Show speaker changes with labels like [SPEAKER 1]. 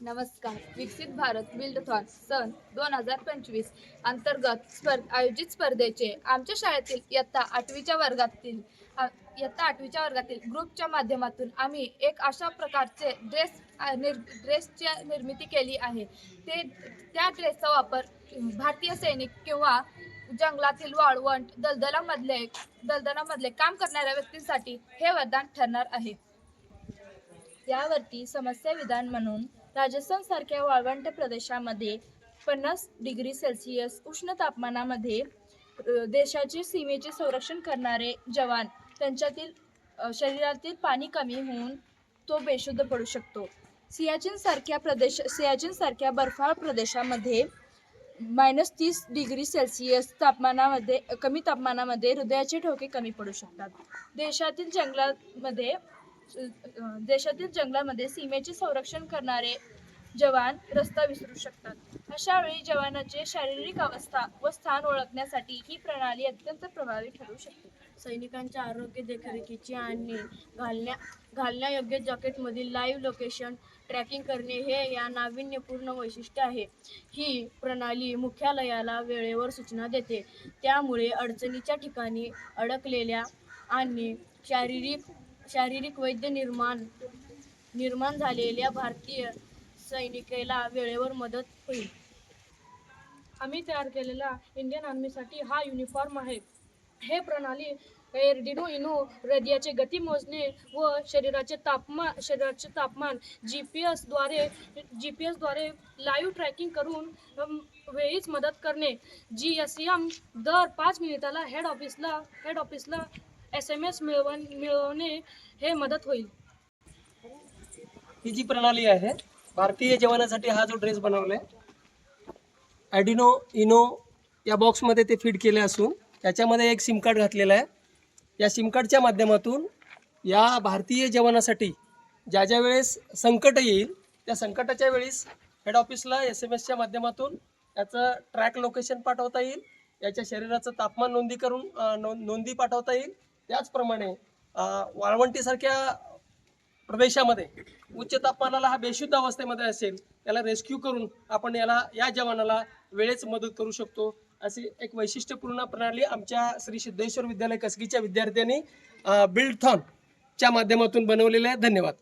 [SPEAKER 1] नमस्कार. विकसित भारत बिल्डथॉन सन 2025 अंतर्गत आयोजित स्पर्धेचे आमच्या शाळेतील इयत्ता आठवीच्या वर्गातील ग्रुपच्या माध्यमातून आम्ही एक अशा प्रकारचे ड्रेसची निर्मिती केली आहे. त्या ड्रेसचा वापर भारतीय सैनिक किंवा जंगलातील वाळवंट दलदलामधले काम करणाऱ्या व्यक्तींसाठी हे वरदान ठरणार आहे. यावरती समस्या विधान म्हणून राजस्थान सारख्या वाळवंट प्रदेशामध्ये 50 डिग्री सेल्सिअस उष्ण तापमानामध्ये देशाचे सीमेचे संरक्षण करणारे जवान त्यांच्यातील शरीरातील पाणी कमी होऊन तो बेशुद्ध पडू शकतो. सियाचीन सारख्या बर्फाळ प्रदेशामध्ये -30 डिग्री सेल्सिअस कमी तापमानामध्ये हृदयाचे ठोके कमी पडू शकतात. देशातील जंगलामध्ये सीमेचे संरक्षण करणारे जवान रस्ता विसरू शकतात. अशा वेळी जवानाचे शारीरिक अवस्था व स्थान ओळखण्यासाठी ही प्रणाली अत्यंत प्रभावी ठरू शकते.
[SPEAKER 2] सैनिकांच्या आरोग्य देखरेखीची आणि घालण्यायोग्य जॅकेटमधील लाईव्ह लोकेशन ट्रॅकिंग करणे हे या नाविन्यपूर्ण वैशिष्ट्य आहे. ही प्रणाली मुख्यालयाला वेळेवर सूचना देते. त्यामुळे अडचणीच्या ठिकाणी अडकलेल्या आणि शारीरिक वैद्य निर्माण झालेल्या भारतीय सैनिकाला वेळेवर मदत होईल.
[SPEAKER 3] आम्ही तयार केलेला इंडियन आर्मीसाठी हा युनिफॉर्म आहे. हे प्रणाली आर्डिनो युनो हृदयाची गती मोजणे व शरीराचे तापमान GPS द्वारे लाईव्ह ट्रॅकिंग करून वेळीच मदत करणे. GSM दर 5 मिनिटाला हेड ऑफिसला SMS मिळवणे हे मदत होईल.
[SPEAKER 4] ही जी प्रणाली आहे भारतीय जवानासाठी हा जो ड्रेस बनवला आहे आर्डिनो युनो या बॉक्समध्ये ते फिट केले असून त्याच्यामध्ये एक सिम कार्ड घातलेला आहे. या सिम कार्डच्या माध्यमातून या भारतीय जवानासाठी ज्या वेळेस संकट येईल त्या संकटाच्या वेळेस हेड ऑफिसला SMS माध्यमातून याचं ट्रॅक लोकेशन पाठवता येईल. याच्या शरीराचं तापमान नोंदी पाठवता येईल. त्याचप्रमाणे वाळवंटीसारख्या प्रदेशामध्ये उच्च तापमानाला हा बेशुद्ध अवस्थेमध्ये असेल त्याला रेस्क्यू करून आपण या जवानाला वेळेच मदत करू शकतो. अशी एक वैशिष्ट्यपूर्ण प्रणाली आमच्या श्री सिद्धेश्वर विद्यालय कसगीच्या विद्यार्थ्यांनी बिल्डथॉनच्या माध्यमातून बनवलेली आहे. धन्यवाद.